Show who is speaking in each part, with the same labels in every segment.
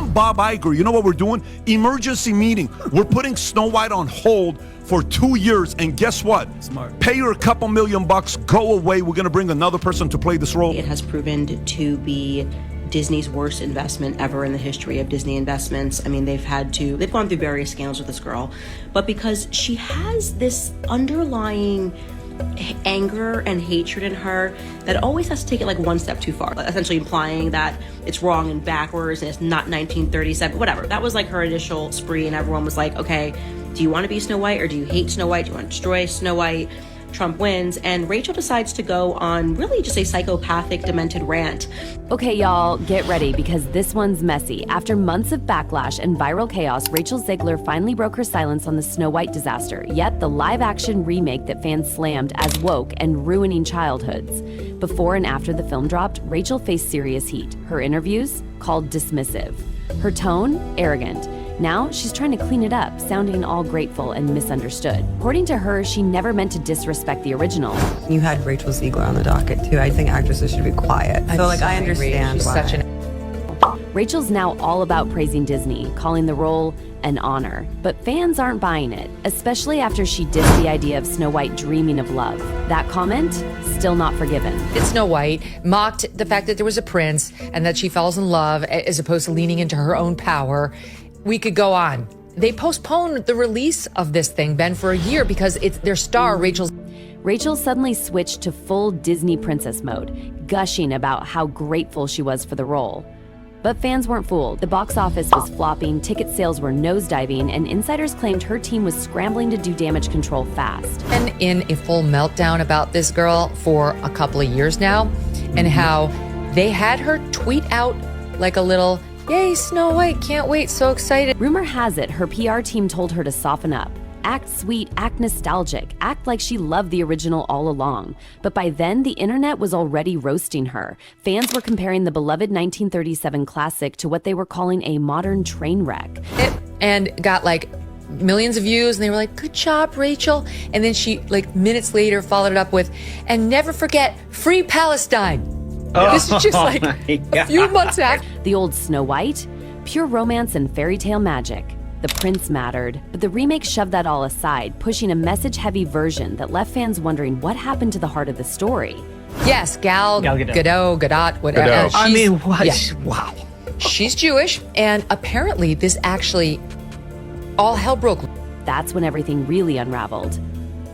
Speaker 1: I'm Bob Iger. You know what we're doing? Emergency meeting. We're putting Snow White on hold for 2 years, and guess what?
Speaker 2: Smart.
Speaker 1: Pay her a couple $1 million, go away. We're going to bring another person to play this role.
Speaker 3: It has proven to be Disney's worst investment ever in the history of Disney investments. I mean, they've gone through various scandals with this girl, but because she has this underlying anger and hatred in her that always has to take it like one step too far, essentially implying that it's wrong and backwards and it's not 1937, whatever. That was like her initial spree, and everyone was like, okay, do you want to be Snow White or do you hate Snow White? Do you want to destroy Snow White? Trump wins, and Rachel decides to go on really just a psychopathic, demented rant.
Speaker 4: Okay, y'all, get ready because this one's messy. After months of backlash and viral chaos, Rachel Zegler finally broke her silence on the Snow White disaster, yet the live-action remake that fans slammed as woke and ruining childhoods. Before and after the film dropped, Rachel faced serious heat. Her interviews, called dismissive. Her tone, arrogant. Now, she's trying to clean it up, sounding all grateful and misunderstood. According to her, she never meant to disrespect the original.
Speaker 5: You had Rachel Zegler on the docket, too. I think actresses should be quiet. So, I understand
Speaker 6: She's
Speaker 5: why.
Speaker 6: such an...
Speaker 4: Rachel's now all about praising Disney, calling the role an honor. But fans aren't buying it, especially after she dissed the idea of Snow White dreaming of love. That comment, still not forgiven.
Speaker 6: It's Snow White, mocked the fact that there was a prince and that she falls in love as opposed to leaning into her own power. We could go on. They postponed the release of this thing, Ben, for a year because it's their star,
Speaker 4: Rachel suddenly switched to full Disney princess mode, gushing about how grateful she was for the role. But fans weren't fooled. The box office was flopping, ticket sales were nosediving, and insiders claimed her team was scrambling to do damage control fast.
Speaker 6: been in a full meltdown about this girl for a couple of years now, and how they had her tweet out like a little, "Yay, Snow White, can't wait, so excited."
Speaker 4: Rumor has it her PR team told her to soften up. Act sweet, act nostalgic, act like she loved the original all along. But by then, the internet was already roasting her. Fans were comparing the beloved 1937 classic to what they were calling a modern train wreck.
Speaker 6: And got like millions of views, and they were like, "Good job, Rachel." And then she, like minutes later, followed it up with, "And never forget, free Palestine." This is just like a few months after.
Speaker 4: The old Snow White, pure romance and fairy tale magic. The prince mattered, but the remake shoved that all aside, pushing a message-heavy version that left fans wondering what happened to the heart of the story.
Speaker 6: Yes, Gal Gadot, whatever.
Speaker 2: Gadot. I mean, what?
Speaker 6: Yeah.
Speaker 2: Wow.
Speaker 6: She's Jewish, and apparently this actually, all hell broke.
Speaker 4: That's when everything really unraveled.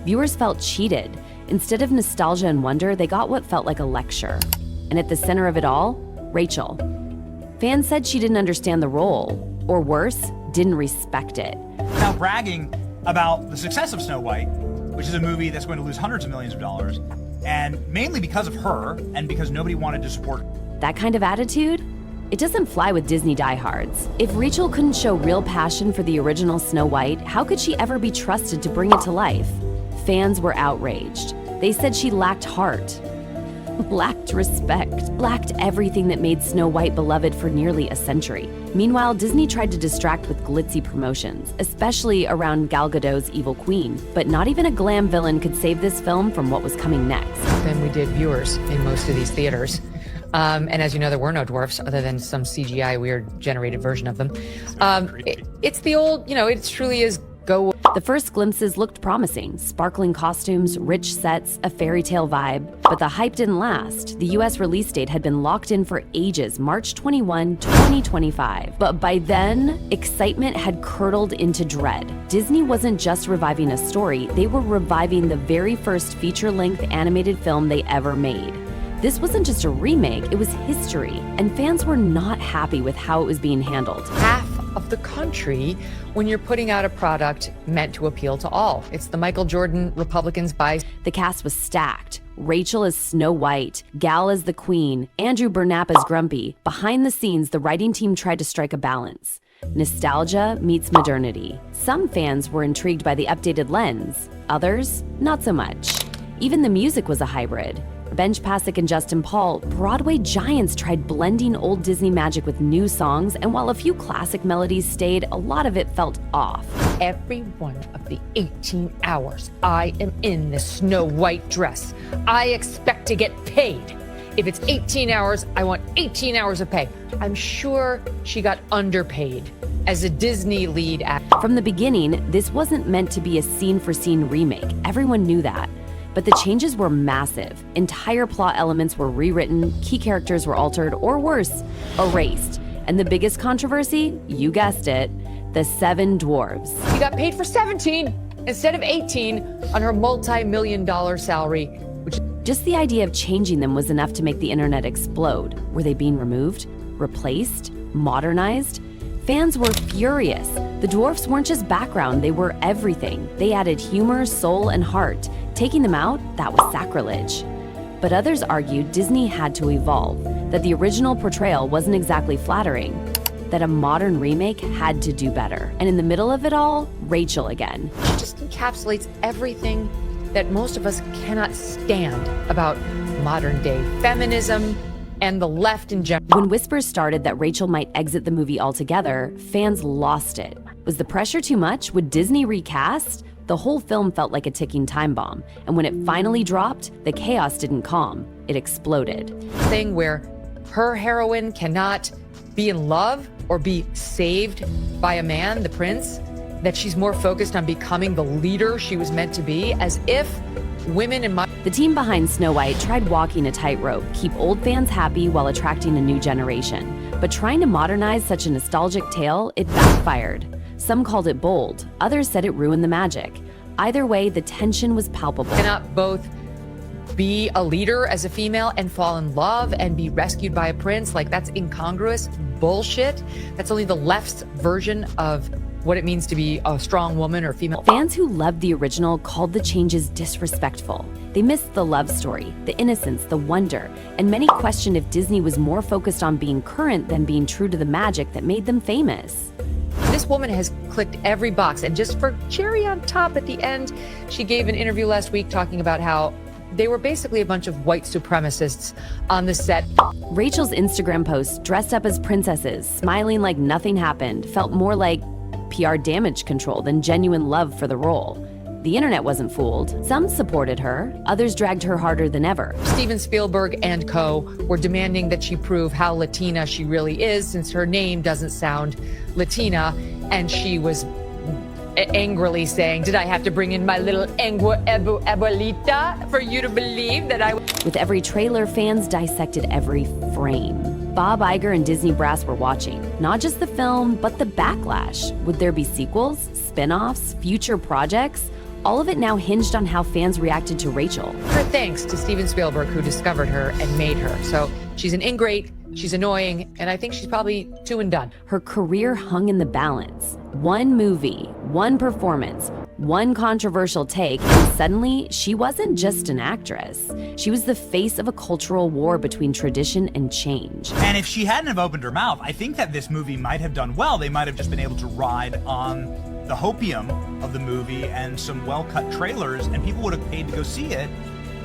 Speaker 4: Viewers felt cheated. Instead of nostalgia and wonder, they got what felt like a lecture. And at the center of it all, Rachel. Fans said she didn't understand the role, or worse, didn't respect it.
Speaker 7: Now bragging about the success of Snow White, which is a movie that's going to lose hundreds of millions of dollars, and mainly because of her and because nobody wanted to support her.
Speaker 4: That kind of attitude? It doesn't fly with Disney diehards. If Rachel couldn't show real passion for the original Snow White, how could she ever be trusted to bring it to life? Fans were outraged. They said she lacked heart, lacked respect, lacked everything that made Snow White beloved for nearly a century. Meanwhile, Disney tried to distract with glitzy promotions, especially around Gal Gadot's evil queen. But not even a glam villain could save this film from what was coming next.
Speaker 6: Than we did viewers in most of these theaters. And as you know, there were no dwarfs other than some CGI weird generated version of them. It's the old, it truly is go.
Speaker 4: The first glimpses looked promising. Sparkling costumes, rich sets, a fairy tale vibe. But the hype didn't last. The US release date had been locked in for ages, March 21, 2025. But by then, excitement had curdled into dread. Disney wasn't just reviving a story, they were reviving the very first feature-length animated film they ever made. This wasn't just a remake, it was history, and fans were not happy with how it was being handled.
Speaker 6: Half of the country when you're putting out a product meant to appeal to all. It's the Michael Jordan Republicans buy.
Speaker 4: The cast was stacked. Rachel as Snow White, Gal as the Queen, Andrew Burnap as Grumpy. Behind the scenes, the writing team tried to strike a balance. Nostalgia meets modernity. Some fans were intrigued by the updated lens, others, not so much. Even the music was a hybrid. Benj Pasek and Justin Paul, Broadway giants tried blending old Disney magic with new songs, and while a few classic melodies stayed, a lot of it felt off.
Speaker 6: Every one of the 18 hours I am in this Snow White dress, I expect to get paid. if it's 18 hours, I want 18 hours of pay. I'm sure she got underpaid as a Disney lead actor.
Speaker 4: From the beginning, this wasn't meant to be a scene-for-scene remake. Everyone knew that. But the changes were massive. Entire plot elements were rewritten, key characters were altered, or worse, erased. And the biggest controversy, you guessed it, the 7 dwarves.
Speaker 6: She got paid for 17 instead of 18 on her multi-million-dollar salary, which
Speaker 4: Just the idea of changing them was enough to make the internet explode. Were they being removed, replaced, modernized? Fans were furious. The dwarfs weren't just background, they were everything. They added humor, soul, and heart. Taking them out, that was sacrilege. But others argued Disney had to evolve, that the original portrayal wasn't exactly flattering, that a modern remake had to do better. And in the middle of it all, Rachel again.
Speaker 6: she just encapsulates everything that most of us cannot stand about modern-day feminism and the left in general.
Speaker 4: When whispers started that Rachel might exit the movie altogether, fans lost it. Was the pressure too much? Would Disney recast? The whole film felt like a ticking time bomb, and when it finally dropped, the chaos didn't calm. It exploded.
Speaker 6: Thing where her heroine cannot be in love or be saved by a man, the prince, that she's more focused on becoming the leader she was meant to be, as if women in my...
Speaker 4: The team behind Snow White tried walking a tightrope, keep old fans happy while attracting a new generation. But trying to modernize such a nostalgic tale, it backfired. Some called it bold, others said it ruined the magic. Either way, the tension was palpable.
Speaker 6: Cannot both be a leader as a female and fall in love and be rescued by a prince. Like, that's incongruous bullshit. That's only the left's version of what it means to be a strong woman or female.
Speaker 4: Fans who loved the original called the changes disrespectful. They missed the love story, the innocence, the wonder, and many questioned if Disney was more focused on being current than being true to the magic that made them famous.
Speaker 6: This woman has clicked every box, and just for cherry on top at the end, she gave an interview last week talking about how they were basically a bunch of white supremacists on the set.
Speaker 4: Rachel's Instagram posts, dressed up as princesses, smiling like nothing happened, felt more like PR damage control than genuine love for the role. The internet wasn't fooled. Some supported her, others dragged her harder than ever.
Speaker 6: Steven Spielberg and co. were demanding that she prove how Latina she really is, since her name doesn't sound Latina, and she was angrily saying, did I have to bring in my little abuelita for you to believe that I...
Speaker 4: With every trailer, fans dissected every frame. Bob Iger and Disney brass were watching, not just the film, but the backlash. Would there be sequels, spin-offs, future projects? All of it now hinged on how fans reacted to Rachel.
Speaker 6: Her thanks to Steven Spielberg, who discovered her and made her. So she's an ingrate, she's annoying, and I think she's probably 2 and done.
Speaker 4: Her career hung in the balance. One movie, one performance, one controversial take, and suddenly she wasn't just an actress. She was the face of a cultural war between tradition and change.
Speaker 7: And if she hadn't have opened her mouth, I think that this movie might have done well. They might have just been able to ride on the hopium of the movie and some well-cut trailers, and people would have paid to go see it,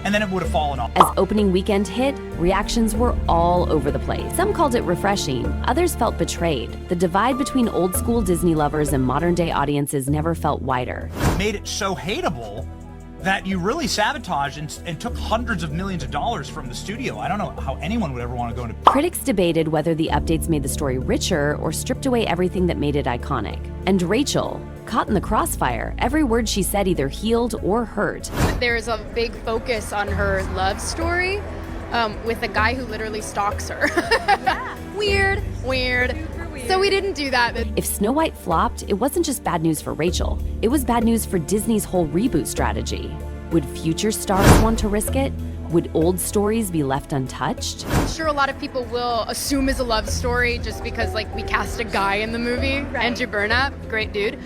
Speaker 7: and then it would have fallen off.
Speaker 4: As opening weekend hit, reactions were all over the place. Some called it refreshing, others felt betrayed. The divide between old school Disney lovers and modern day audiences never felt wider.
Speaker 7: Made it so hateable that you really sabotaged and took hundreds of millions of dollars from the studio. I don't know how anyone would ever want to go into...
Speaker 4: Critics debated whether the updates made the story richer or stripped away everything that made it iconic. And Rachel, caught in the crossfire, every word she said either healed or hurt.
Speaker 2: There's a big focus on her love story with a guy who literally stalks her. Weird. So we didn't do that.
Speaker 4: If Snow White flopped, it wasn't just bad news for Rachel. It was bad news for Disney's whole reboot strategy. Would future stars want to risk it? Would old stories be left untouched?
Speaker 2: I'm sure a lot of people will assume it's a love story just because, like, we cast a guy in the movie. Right. Andrew Burnap, great dude.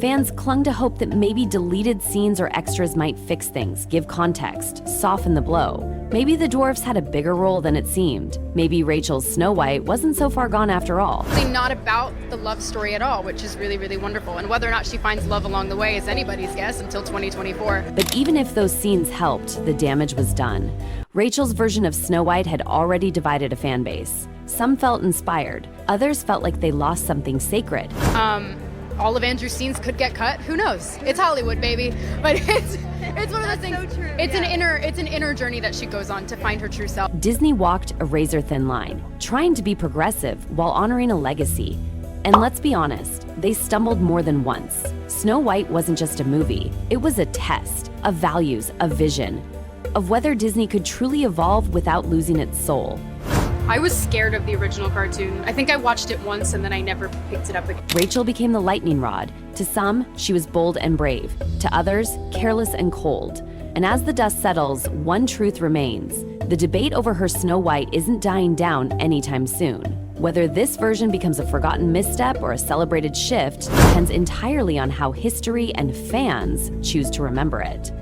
Speaker 4: Fans clung to hope that maybe deleted scenes or extras might fix things, give context, soften the blow. Maybe the dwarfs had a bigger role than it seemed. Maybe Rachel's Snow White wasn't so far gone after all.
Speaker 2: It's not about the love story at all, which is really, really wonderful. And whether or not she finds love along the way is anybody's guess until 2024.
Speaker 4: But even if those scenes helped, the damage was done. Rachel's version of Snow White had already divided a fan base. Some felt inspired. Others felt like they lost something sacred.
Speaker 2: All of Andrew's scenes could get cut. Who knows? It's Hollywood, baby. But It's one of those things.
Speaker 8: so true,
Speaker 2: It's
Speaker 8: yeah.
Speaker 2: an inner journey that she goes on to find her true self.
Speaker 4: Disney walked a razor-thin line, trying to be progressive while honoring a legacy. And let's be honest, they stumbled more than once. Snow White wasn't just a movie, it was a test of values, of vision, of whether Disney could truly evolve without losing its soul.
Speaker 2: I was scared of the original cartoon. I think I watched it once and then I never picked it up again.
Speaker 4: Rachel became the lightning rod. To some, she was bold and brave. To others, careless and cold. And as the dust settles, one truth remains. The debate over her Snow White isn't dying down anytime soon. Whether this version becomes a forgotten misstep or a celebrated shift depends entirely on how history and fans choose to remember it.